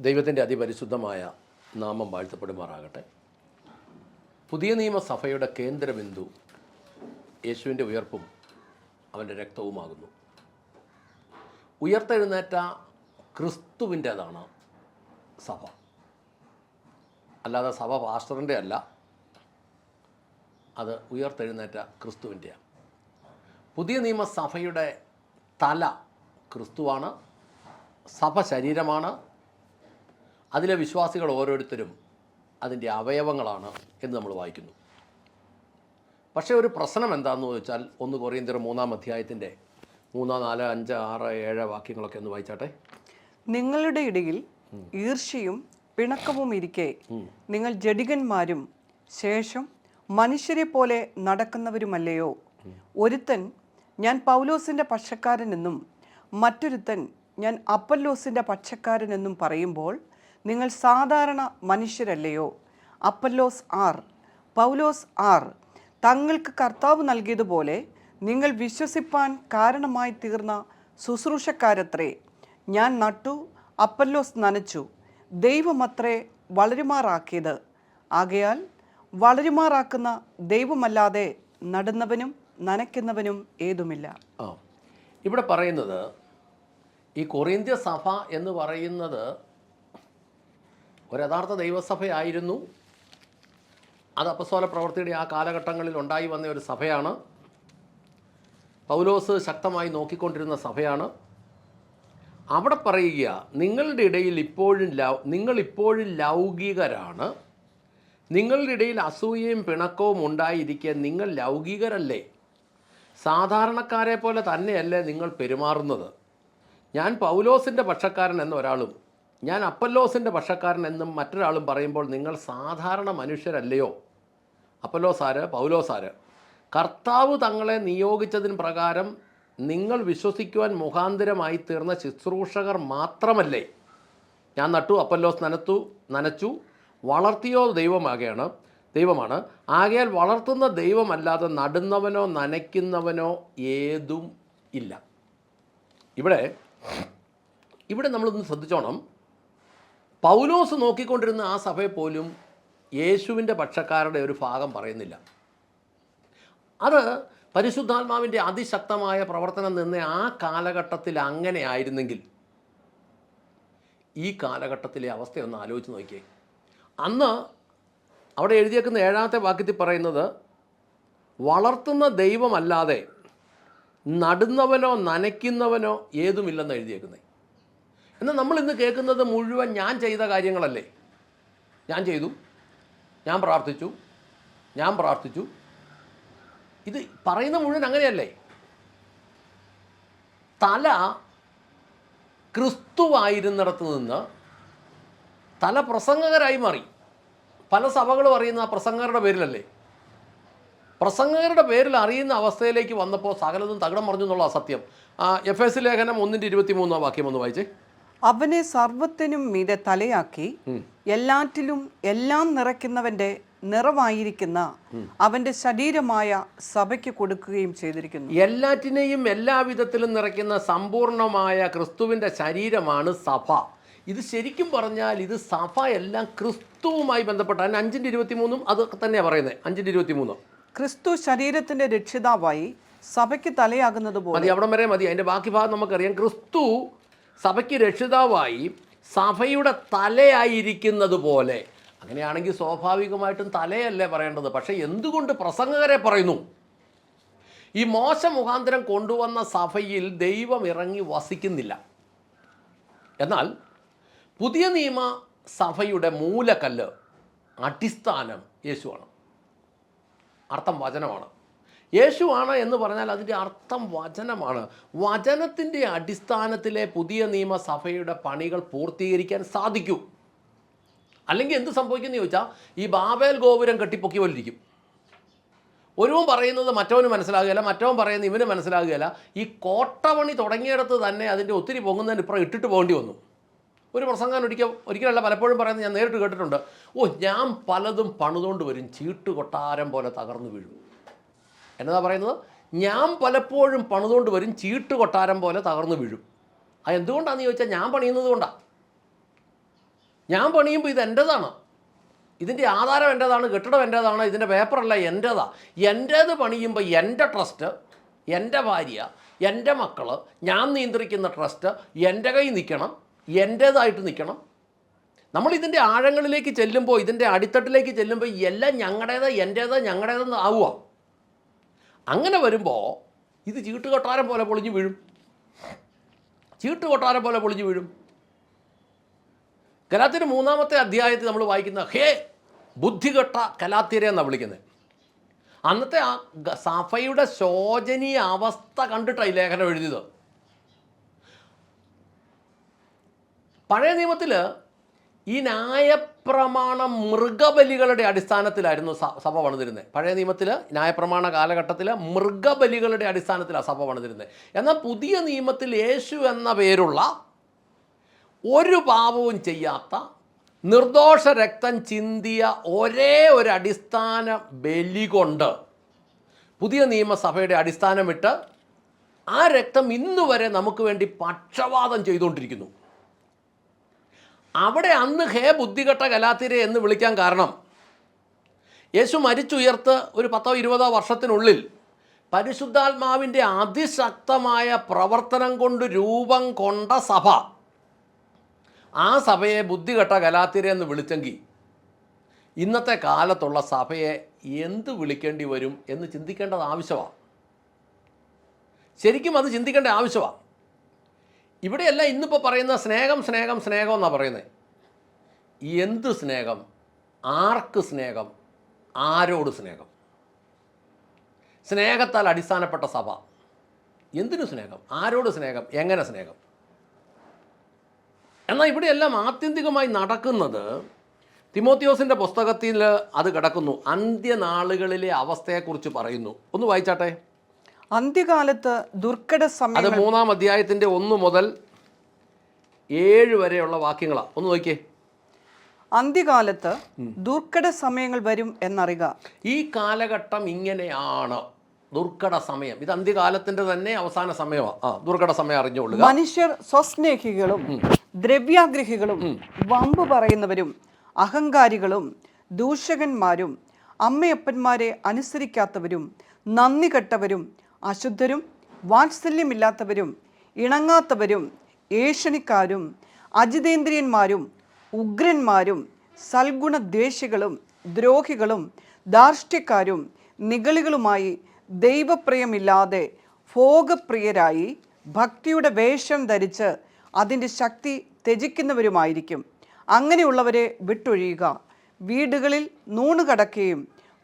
ദൈവത്തിൻ്റെ അതിപരിശുദ്ധമായ നാമം വാഴ്ത്തപ്പെടുമാറാകട്ടെ. പുതിയ നിയമസഭയുടെ കേന്ദ്രബിന്ദു യേശുവിൻ്റെ ഉയർപ്പും അവൻ്റെ രക്തവുമാകുന്നു. ഉയർത്തെഴുന്നേറ്റ ക്രിസ്തുവിൻ്റേതാണ് സഭ, അല്ലാതെ സഭ പാസ്റ്ററിൻ്റെ അല്ല. അത് ഉയർത്തെഴുന്നേറ്റ ക്രിസ്തുവിൻ്റെയാണ്. പുതിയ നിയമസഭയുടെ തല ക്രിസ്തുവാണ്, സഭ ശരീരമാണ്, അതിലെ വിശ്വാസികൾ ഓരോരുത്തരും അതിൻ്റെ അവയവങ്ങളാണ് എന്ന് നമ്മൾ വായിക്കുന്നു. പക്ഷേ ഒരു പ്രശ്നം എന്താണെന്ന് ചോദിച്ചാൽ 1 കൊരിന്ത്യർ 3-ാം അധ്യായത്തിൻ്റെ 3, 4, 5, 6, 7 വാക്യങ്ങളൊക്കെ ഒന്ന് വായിച്ചാട്ടെ. നിങ്ങളുടെ ഇടയിൽ ഈർഷ്യയും പിണക്കവും ഇരിക്കെ നിങ്ങൾ ജഡികന്മാരും ശേഷം മനുഷ്യരെ പോലെ നടക്കുന്നവരുമല്ലയോ? ഒരുത്തൻ ഞാൻ പൗലോസിൻ്റെ പക്ഷക്കാരനെന്നും മറ്റൊരുത്തൻ ഞാൻ അപ്പല്ലോസിൻ്റെ പക്ഷക്കാരനെന്നും പറയുമ്പോൾ നിങ്ങൾ സാധാരണ മനുഷ്യരല്ലയോ? അപ്പല്ലോസ് ആർ, പൗലോസ് ആർ, തങ്ങൾക്ക് കർത്താവ് നൽകിയതുപോലെ നിങ്ങൾ വിശ്വസിപ്പാൻ കാരണമായി തീർന്ന ശുശ്രൂഷക്കാരത്രേ. ഞാൻ നട്ടു, അപ്പല്ലോസ് നനച്ചു, ദൈവമത്രേ വളരുമാറാക്കിയത്. ആകയാൽ വളരുമാറാക്കുന്ന ദൈവമല്ലാതെ നടുന്നവനും നനയ്ക്കുന്നവനും ഏതുമില്ല. ഇവിടെ പറയുന്നത് ഈ കൊറിന്ത്യ സഭ എന്ന് പറയുന്നത് ഒരു യഥാർത്ഥ ദൈവസഭയായിരുന്നു. അത് അപ്പസ്തോല പ്രവൃത്തിയുടെ ആ കാലഘട്ടങ്ങളിൽ ഉണ്ടായി വന്ന ഒരു സഭയാണ്. പൗലോസ് ശക്തമായി നോക്കിക്കൊണ്ടിരുന്ന സഭയാണ്. അവിടെ പറയുക, നിങ്ങളുടെ ഇടയിൽ നിങ്ങളിപ്പോഴും ലൗകികരാണ്, നിങ്ങളുടെ ഇടയിൽ അസൂയയും പിണക്കവും ഉണ്ടായിരിക്കെ നിങ്ങൾ ലൗകികരല്ലേ? സാധാരണക്കാരെ പോലെ തന്നെയല്ലേ നിങ്ങൾ പെരുമാറുന്നത്? ഞാൻ പൗലോസിൻ്റെ പക്ഷക്കാരൻ എന്ന ഒരാളും ഞാൻ അപ്പല്ലോസിൻ്റെ പക്ഷക്കാരൻ എന്നും മറ്റൊരാളും പറയുമ്പോൾ നിങ്ങൾ സാധാരണ മനുഷ്യരല്ലയോ? അപ്പല്ലോസാര്, പൗലോസാര് കർത്താവ് തങ്ങളെ നിയോഗിച്ചതിന് പ്രകാരം നിങ്ങൾ വിശ്വസിക്കുവാൻ മുഖാന്തരമായി തീർന്ന ശുശ്രൂഷകർ മാത്രമല്ലേ? ഞാൻ നട്ടു, അപ്പല്ലോസ് നനച്ചു, വളർത്തിയോ ദൈവമാണ്. ആകയാൽ വളർത്തുന്ന ദൈവമല്ലാതെ നടുന്നവനോ നനയ്ക്കുന്നവനോ ഏതും ഇല്ല. ഇവിടെ നമ്മളൊന്ന് ശ്രദ്ധിച്ചോണം. പൗലോസ് നോക്കിക്കൊണ്ടിരുന്ന ആ സഭയെ പോലും യേശുവിൻ്റെ പക്ഷക്കാരുടെ ഒരു ഭാഗം പറയുന്നില്ല. അത് പരിശുദ്ധാത്മാവിൻ്റെ അതിശക്തമായ പ്രവർത്തനം നിന്ന് ആ കാലഘട്ടത്തിൽ അങ്ങനെ ആയിരുന്നെങ്കിൽ ഈ കാലഘട്ടത്തിലെ അവസ്ഥയൊന്ന് ആലോചിച്ച് നോക്കിയേ. അന്ന് അവിടെ എഴുതിയേക്കുന്ന 7-ാമത്തെ വാക്യത്തിൽ പറയുന്നത് വളർത്തുന്ന ദൈവമല്ലാതെ നടുന്നവനോ നനയ്ക്കുന്നവനോ ഏതുമില്ലെന്ന് എഴുതിയേക്കുന്നത്. എന്നാൽ നമ്മൾ ഇന്ന് കേൾക്കുന്നത് മുഴുവൻ ഞാൻ ചെയ്ത കാര്യങ്ങളല്ലേ. ഞാൻ ചെയ്തു, ഞാൻ പ്രാർത്ഥിച്ചു. ഇത് പറയുന്ന മുഴുവൻ അങ്ങനെയല്ലേ? തല ക്രിസ്തുവായിരുന്നിടത്ത് നിന്ന് തല പ്രസംഗകരായി മാറി. പല സഭകളും അറിയുന്ന ആ പ്രസംഗകരുടെ പേരിലല്ലേ. പ്രസംഗകരുടെ പേരിൽ അറിയുന്ന അവസ്ഥയിലേക്ക് വന്നപ്പോൾ സകലതും തകിടം മറിഞ്ഞു എന്നുള്ള അസത്യം. എഫേസ്യ ലേഖനം 1:23 വാക്യം ഒന്ന് വായിച്ചേ. അവനെ സർവ്വത്തിനും മീതെ തലയാക്കി എല്ലാറ്റിലും എല്ലാം നിറയ്ക്കുന്നവന്റെ നിറവായിരിക്കുന്ന അവന്റെ ശരീരമായ സഭയ്ക്ക് കൊടുക്കുകയും ചെയ്തിരിക്കുന്നു. എല്ലാറ്റിനെയും എല്ലാവിധത്തിലും നിറയ്ക്കുന്ന സമ്പൂർണമായ ക്രിസ്തുവിൻ്റെ ശരീരമാണ് സഭ. ഇത് ശരിക്കും പറഞ്ഞാൽ ഇത് സഭ എല്ലാം ക്രിസ്തുവുമായി ബന്ധപ്പെട്ട 5:23 അത് തന്നെയാണ് പറയുന്നത്. 5:23 ക്രിസ്തു ശരീരത്തിന്റെ രക്ഷിതാവായി സഭയ്ക്ക് തലയാകുന്നത് പോലെ. മതി, അവിടം വരെ മതി. അതിൻ്റെ ബാക്കി ഭാഗം നമുക്കറിയാം. ക്രിസ്തു സഭയ്ക്ക് രക്ഷിതാവായി സഭയുടെ തലയായിരിക്കുന്നത് പോലെ. അങ്ങനെയാണെങ്കിൽ സ്വാഭാവികമായിട്ടും തലയല്ലേ പറയേണ്ടത്. പക്ഷേ എന്തുകൊണ്ട് പ്രസംഗകരെ പറയുന്നു? ഈ മോശ മുഖാന്തരം കൊണ്ടുവന്ന സഭയിൽ ദൈവം ഇറങ്ങി വസിക്കുന്നില്ല. എന്നാൽ പുതിയ നിയമ സഭയുടെ മൂലക്കല്ല്, അടിസ്ഥാനം യേശുവാണ്. അർത്ഥം വചനമാണ്. യേശുവാണ് എന്ന് പറഞ്ഞാൽ അതിൻ്റെ അർത്ഥം വചനമാണ്. വചനത്തിൻ്റെ അടിസ്ഥാനത്തിലെ പുതിയ നിയമസഭയുടെ പണികൾ പൂർത്തീകരിക്കാൻ സാധിക്കൂ. അല്ലെങ്കിൽ എന്ത് സംഭവിക്കുമെന്ന് ചോദിച്ചാൽ ഈ ബാബേൽ ഗോപുരം കെട്ടിപ്പൊക്കി പോലിരിക്കും. ഒരുവൻ പറയുന്നത് മറ്റവന് മനസ്സിലാകുകയില്ല, മറ്റവൻ പറയുന്നത് ഇവന് മനസ്സിലാകുകയില്ല. ഈ കോട്ടപണി തുടങ്ങിയിടത്ത് തന്നെ അതിൻ്റെ ഒത്തിരി പൊങ്ങുന്നതിന് ഇപ്പുറം ഇട്ടിട്ട് പോകേണ്ടി വന്നു. ഒരു പ്രസംഗം ഒരിക്കലല്ല പലപ്പോഴും പറയുന്നത് ഞാൻ നേരിട്ട് കേട്ടിട്ടുണ്ട്. ഞാൻ പലതും പണിതുകൊണ്ട് വരും, ചീട്ട് കൊട്ടാരം പോലെ തകർന്നു വീഴും. എന്നതാ പറയുന്നത്? ഞാൻ പലപ്പോഴും പണിതുകൊണ്ട് വരും, ചീട്ട് കൊട്ടാരം പോലെ തകർന്നു വീഴും. അത് എന്തുകൊണ്ടാണെന്ന് ചോദിച്ചാൽ ഞാൻ പണിയുന്നത് കൊണ്ടാണ്. ഞാൻ പണിയുമ്പോൾ ഇത് എൻ്റേതാണ്, ഇതിൻ്റെ ആധാരം എൻ്റേതാണ്, കെട്ടിടം എൻ്റേതാണ്, ഇതിൻ്റെ പേപ്പറല്ല എൻ്റേതാണ്. എൻ്റേത് പണിയുമ്പോൾ എൻ്റെ ട്രസ്റ്റ്, എൻ്റെ ഭാര്യ, എൻ്റെ മക്കൾ, ഞാൻ നിയന്ത്രിക്കുന്ന ട്രസ്റ്റ് എൻ്റെ കയ്യിൽ നിൽക്കണം, എൻ്റേതായിട്ട് നിൽക്കണം. നമ്മളിതിൻ്റെ ആഴങ്ങളിലേക്ക് ചെല്ലുമ്പോൾ, ഇതിൻ്റെ അടിത്തട്ടിലേക്ക് ചെല്ലുമ്പോൾ എല്ലാം ഞങ്ങളുടേത്, എൻ്റേത്, ഞങ്ങളുടേതെന്ന് ആവുക. അങ്ങനെ വരുമ്പോൾ ഇത് ചീട്ടുകൊട്ടാരം പോലെ പൊളിഞ്ഞു വീഴും, ചീട്ടുകൊട്ടാരം പോലെ പൊളിഞ്ഞു വീഴും. ഗലാത്യരുടെ 3-ാമത്തെ അധ്യായത്തിൽ നമ്മൾ വായിക്കുന്ന ഹേ ബുദ്ധികെട്ട ഗലാത്യരെ എന്നാണ് വിളിക്കുന്നത്. അന്നത്തെ ആ സഭയുടെ ശോചനീയ അവസ്ഥ കണ്ടിട്ടാണ് ഈ ലേഖനം എഴുതിയത്. പഴയ നിയമത്തിൽ ഈ ന്യായപ്രമാണം മൃഗബലികളുടെ അടിസ്ഥാനത്തിലായിരുന്നു സഭ പണിതിരുന്നത്. പഴയ നിയമത്തിൽ ന്യായപ്രമാണ കാലഘട്ടത്തിൽ മൃഗബലികളുടെ അടിസ്ഥാനത്തിലാണ് സഭ പണിതിരുന്നത്. എന്നാൽ പുതിയ നിയമത്തിൽ യേശു എന്ന പേരുള്ള ഒരു പാപവും ചെയ്യാത്ത നിർദോഷ രക്തം ചിന്തിയ ഒരേ ഒരു അടിസ്ഥാന ബലി കൊണ്ട് പുതിയ നിയമസഭയുടെ അടിസ്ഥാനമിട്ട് ആ രക്തം ഇന്നുവരെ നമുക്ക് വേണ്ടി പക്ഷപാതം ചെയ്തുകൊണ്ടിരിക്കുന്നു. അവിടെ അന്ന് ഹേ ബുദ്ധികെട്ട ഗലാത്യരെ എന്ന് വിളിക്കാൻ കാരണം, യേശു മരിച്ചുയർത്ത് ഒരു 10-20 വർഷത്തിനുള്ളിൽ പരിശുദ്ധാത്മാവിൻ്റെ അതിശക്തമായ പ്രവർത്തനം കൊണ്ട് രൂപം കൊണ്ട സഭ, ആ സഭയെ ബുദ്ധികെട്ട ഗലാത്യരെ എന്ന് വിളിച്ചെങ്കിൽ ഇന്നത്തെ കാലത്തുള്ള സഭയെ എന്ത് വിളിക്കേണ്ടി വരും എന്ന് ചിന്തിക്കേണ്ടത് ആവശ്യമാണ്. ശരിക്കും അത് ചിന്തിക്കേണ്ട ആവശ്യമാണ്. ഇവിടെയല്ല ഇന്നിപ്പോൾ പറയുന്ന സ്നേഹം സ്നേഹം സ്നേഹം എന്നാണ് പറയുന്നത്. എന്ത് സ്നേഹം? ആർക്ക് സ്നേഹം? ആരോട് സ്നേഹം? സ്നേഹത്താൽ അടിസ്ഥാനപ്പെട്ട സഭ. എന്തിനു സ്നേഹം? ആരോട് സ്നേഹം? എങ്ങനെ സ്നേഹം? എന്നാൽ ഇവിടെയെല്ലാം ആത്യന്തികമായി നടക്കുന്നത്, തിമോത്തിയോസിൻ്റെ പുസ്തകത്തിൽ അത് കിടക്കുന്നു. അന്ത്യനാളുകളിലെ അവസ്ഥയെക്കുറിച്ച് പറയുന്നു. ഒന്ന് വായിച്ചാട്ടെ. അന്ത്യകാലത്ത് ദുർഘട സമയം, അത് 3-ാം അധ്യായത്തിൻ്റെ 1 മുതൽ 7 വരെയുള്ള വാക്യങ്ങളാണ്. ഒന്ന് നോക്കിയേ. അന്ത്യകാലത്ത് ദുർഘട സമയങ്ങൾ വരും എന്നറിയുക. ഈ കാലഘട്ടം ഇങ്ങനെയാണ്, ദുർഘട സമയം. ഇത് അന്ത്യകാലത്തിൻ്റെ തന്നെ അവസാന സമയമാണ്. ദുർഘട സമയം അറിഞ്ഞുകൊള്ളുക. മനുഷ്യർ സ്വസ്നേഹികളും ദ്രവ്യാഗ്രഹികളും വമ്പ് പറയുന്നവരും അഹങ്കാരികളും ദൂഷകന്മാരും അമ്മയപ്പന്മാരെ അനുസരിക്കാത്തവരും നന്ദി കെട്ടവരും അശുദ്ധരും വാത്സല്യമില്ലാത്തവരും ഇണങ്ങാത്തവരും ഏഷണിക്കാരും അജിതേന്ദ്രിയന്മാരും ഉഗ്രന്മാരും സൽഗുണദ്വേഷികളും ദ്രോഹികളും ധാർഷ്ട്യക്കാരും നിഗളികളുമായി ദൈവപ്രിയമില്ലാതെ ഭോഗപ്രിയരായി ഭക്തിയുടെ വേഷം ധരിച്ച് അതിൻ്റെ ശക്തി ത്യജിക്കുന്നവരുമായിരിക്കും. അങ്ങനെയുള്ളവരെ വിട്ടൊഴിയുക. വീടുകളിൽ നൂണുകടക്കുകയും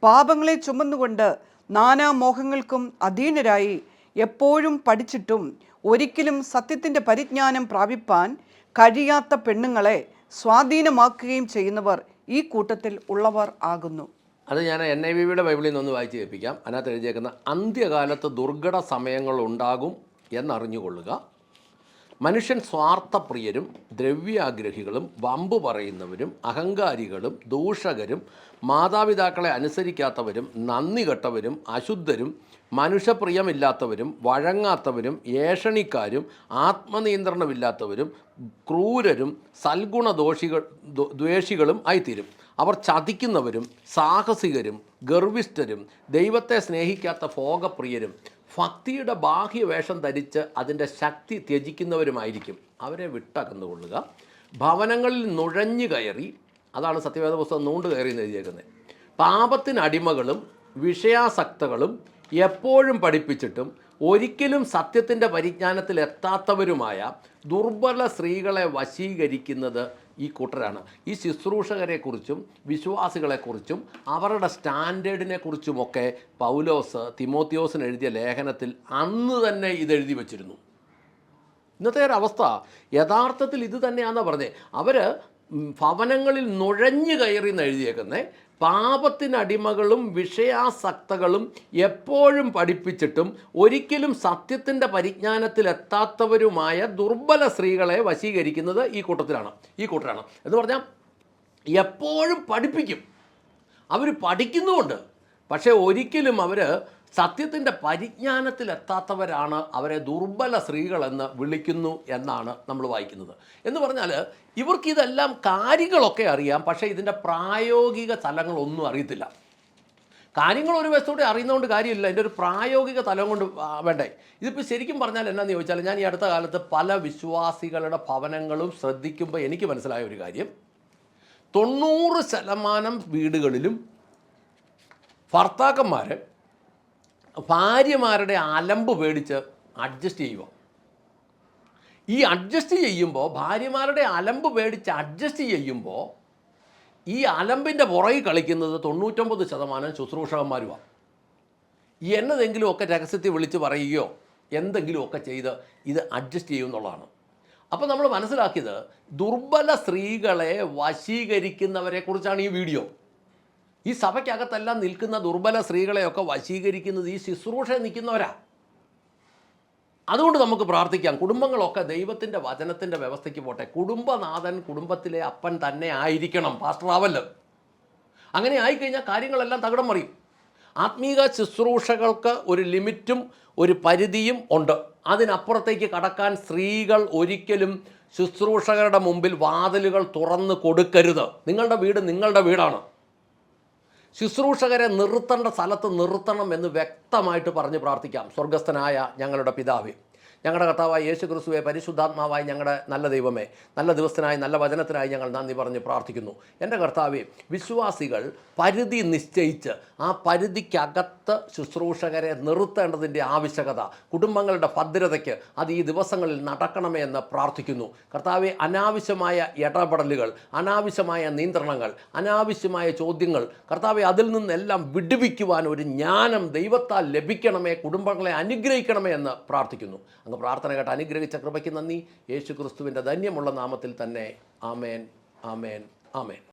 പാപങ്ങളെ ചുമന്നുകൊണ്ട് നാനാമോഹങ്ങൾക്കും അധീനരായി എപ്പോഴും പഠിച്ചിട്ടും ഒരിക്കലും സത്യത്തിൻ്റെ പരിജ്ഞാനം പ്രാപിപ്പാൻ കഴിയാത്ത പെണ്ണുങ്ങളെ സ്വാധീനമാക്കുകയും ചെയ്യുന്നവർ ഈ കൂട്ടത്തിൽ ഉള്ളവർ ആകുന്നു. അത് ഞാൻ NIV ബൈബിളിൽ നിന്നൊന്ന് വായിച്ച് കേൾപ്പിക്കാം. അതിനകത്ത് എഴുതിയേക്കുന്ന അന്ത്യകാലത്ത് ദുർഘട സമയങ്ങൾ ഉണ്ടാകും എന്നറിഞ്ഞുകൊള്ളുക. മനുഷ്യൻ സ്വാർത്ഥപ്രിയരും ദ്രവ്യാഗ്രഹികളും വമ്പ് പറയുന്നവരും അഹങ്കാരികളും ദൂഷകരും മാതാപിതാക്കളെ അനുസരിക്കാത്തവരും നന്ദി കെട്ടവരും അശുദ്ധരും മനുഷ്യപ്രിയമില്ലാത്തവരും വഴങ്ങാത്തവരും ഏഷണിക്കാരും ആത്മനിയന്ത്രണമില്ലാത്തവരും ക്രൂരരും ദ്വേഷികളും ആയിത്തീരും. അവർ ചതിക്കുന്നവരും സാഹസികരും ഗർവിഷ്ഠരും ദൈവത്തെ സ്നേഹിക്കാത്ത ഭോഗപ്രിയരും ഭക്തിയുടെ ബാഹ്യവേഷം ധരിച്ച് അതിൻ്റെ ശക്തി ത്യജിക്കുന്നവരുമായിരിക്കും. അവരെ വിട്ടകന്നുകൊള്ളുക. ഭവനങ്ങളിൽ നുഴഞ്ഞു കയറി, അതാണ് സത്യവേദ പുസ്തകം നൂണ്ട് കയറി എന്ന് എഴുതിയേക്കുന്നത്, പാപത്തിനടിമകളും വിഷയാസക്തകളും എപ്പോഴും പഠിപ്പിച്ചിട്ടും ഒരിക്കലും സത്യത്തിൻ്റെ പരിജ്ഞാനത്തിൽ എത്താത്തവരുമായ ദുർബല സ്ത്രീകളെ വശീകരിക്കുന്നത് ഈ കൂട്ടരാണ്. ഈ ശുശ്രൂഷകരെക്കുറിച്ചും വിശ്വാസികളെക്കുറിച്ചും അവരുടെ സ്റ്റാൻഡേർഡിനെക്കുറിച്ചുമൊക്കെ പൗലോസ് തിമോത്തിയോസിന് എഴുതിയ ലേഖനത്തിൽ അന്ന് തന്നെ ഇതെഴുതി വച്ചിരുന്നു. ഇന്നത്തെ ഒരവസ്ഥ യഥാർത്ഥത്തിൽ ഇത് തന്നെയാണെന്ന് പറഞ്ഞത്. അവർ ഭവനങ്ങളിൽ നുഴഞ്ഞു കയറി എന്ന് എഴുതിയേക്കുന്നത് പാപത്തിനടിമകളും വിഷയാസക്തകളും എപ്പോഴും പഠിപ്പിച്ചിട്ടും ഒരിക്കലും സത്യത്തിൻ്റെ പരിജ്ഞാനത്തിൽ എത്താത്തവരുമായ ദുർബല സ്ത്രീകളെ വശീകരിക്കുന്നത് ഈ കൂട്ടരാണ് എന്ന് പറഞ്ഞാൽ എപ്പോഴും പഠിപ്പിക്കും. അവർ പഠിക്കുന്നുമുണ്ട്, പക്ഷേ ഒരിക്കലും അവർ സത്യത്തിൻ്റെ പരിജ്ഞാനത്തിലെത്താത്തവരാണ് അവരെ ദുർബല സ്ത്രീകളെന്ന് വിളിക്കുന്നു എന്നാണ് നമ്മൾ വായിക്കുന്നത്. എന്ന് പറഞ്ഞാൽ ഇവർക്കിതെല്ലാം കാര്യങ്ങളൊക്കെ അറിയാം, പക്ഷേ ഇതിൻ്റെ പ്രായോഗിക തലങ്ങളൊന്നും അറിയത്തില്ല. കാര്യങ്ങൾ ഒരു വശത്തോടെ അറിയുന്നതുകൊണ്ട് കാര്യമില്ല, എൻ്റെ ഒരു പ്രായോഗിക തലം കൊണ്ട് വേണ്ടേ. ഇതിപ്പോൾ ശരിക്കും പറഞ്ഞാൽ എന്നാന്ന് ചോദിച്ചാൽ, ഞാൻ ഈ അടുത്ത കാലത്ത് പല വിശ്വാസികളുടെ ഭവനങ്ങളും ശ്രദ്ധിക്കുമ്പോൾ എനിക്ക് മനസ്സിലായ ഒരു കാര്യം, 90% വീടുകളിലും ഭർത്താക്കന്മാർ ഭാര്യമാരുടെ അലമ്പ് പേടിച്ച് അഡ്ജസ്റ്റ് ചെയ്യുക. ഈ അഡ്ജസ്റ്റ് ചെയ്യുമ്പോൾ, ഭാര്യമാരുടെ അലമ്പ് പേടിച്ച് അഡ്ജസ്റ്റ് ചെയ്യുമ്പോൾ ഈ അലമ്പിൻ്റെ പുറകിൽ കളിക്കുന്നത് 99% ശുശ്രൂഷകന്മാരുമാണ്. എന്നതെങ്കിലുമൊക്കെ രഹസ്യത്തിൽ വിളിച്ച് പറയുകയോ എന്തെങ്കിലുമൊക്കെ ചെയ്ത് ഇത് അഡ്ജസ്റ്റ് ചെയ്യുമെന്നുള്ളതാണ്. അപ്പോൾ നമ്മൾ മനസ്സിലാക്കിയത്, ദുർബല സ്ത്രീകളെ വശീകരിക്കുന്നവരെക്കുറിച്ചാണ് ഈ വീഡിയോ. ഈ സഭയ്ക്കകത്തെല്ലാം നിൽക്കുന്ന ദുർബല സ്ത്രീകളെയൊക്കെ വശീകരിക്കുന്നത് ഈ ശുശ്രൂഷയിൽ നിൽക്കുന്നവരാ. അതുകൊണ്ട് നമുക്ക് പ്രാർത്ഥിക്കാം, കുടുംബങ്ങളൊക്കെ ദൈവത്തിൻ്റെ വചനത്തിൻ്റെ വ്യവസ്ഥയ്ക്ക് പോട്ടെ. കുടുംബനാഥൻ കുടുംബത്തിലെ അപ്പൻ തന്നെ ആയിരിക്കണം, പാസ്റ്ററാവല്ലോ. അങ്ങനെ ആയിക്കഴിഞ്ഞാൽ കാര്യങ്ങളെല്ലാം തകിടം മറിയും. ആത്മീക ശുശ്രൂഷകൾക്ക് ഒരു ലിമിറ്റും ഒരു പരിധിയും ഉണ്ട്. അതിനപ്പുറത്തേക്ക് കടക്കാൻ സ്ത്രീകൾ ഒരിക്കലും ശുശ്രൂഷകരുടെ മുമ്പിൽ വാതിലുകൾ തുറന്ന് കൊടുക്കരുത്. നിങ്ങളുടെ വീട് നിങ്ങളുടെ വീടാണ്. ശുശ്രൂഷകരെ നിർത്തേണ്ട സ്ഥലത്ത് നിർത്തണം എന്ന് വ്യക്തമായിട്ട് പറഞ്ഞ് പ്രാർത്ഥിക്കാം. സ്വർഗസ്ഥനായ ഞങ്ങളുടെ പിതാവേ, ഞങ്ങളുടെ കർത്താവായ യേശു ക്രിസ്തുവേ, പരിശുദ്ധാത്മാവായി ഞങ്ങളുടെ നല്ല ദൈവമേ, നല്ല ദിവസത്തിനായി നല്ല വചനത്തിനായി ഞങ്ങൾ നന്ദി പറഞ്ഞ് പ്രാർത്ഥിക്കുന്നു. എൻ്റെ കർത്താവേ, വിശ്വാസികൾ പരിധി നിശ്ചയിച്ച് ആ പരിധിക്കകത്ത് ശുശ്രൂഷകരെ നിർത്തേണ്ടതിൻ്റെ ആവശ്യകത, കുടുംബങ്ങളുടെ ഭദ്രതയ്ക്ക് അത് ഈ ദിവസങ്ങളിൽ നടക്കണമേ എന്ന് പ്രാർത്ഥിക്കുന്നു. കർത്താവെ, അനാവശ്യമായ ഇടപെടലുകൾ, അനാവശ്യമായ നിയന്ത്രണങ്ങൾ, അനാവശ്യമായ ചോദ്യങ്ങൾ, കർത്താവെ, അതിൽ നിന്നെല്ലാം വിടുവിക്കുവാൻ ഒരു ജ്ഞാനം ദൈവത്താൽ ലഭിക്കണമേ, കുടുംബങ്ങളെ അനുഗ്രഹിക്കണമേ എന്ന് പ്രാർത്ഥിക്കുന്നു. അങ്ങ് പ്രാർത്ഥന കേട്ട് അനുഗ്രഹിച്ച കൃപയ്ക്ക് നന്ദി. യേശു ക്രിസ്തുവിൻ്റെ ധന്യമുള്ള നാമത്തിൽ തന്നെ. ആമേൻ, ആമേൻ, ആമേൻ.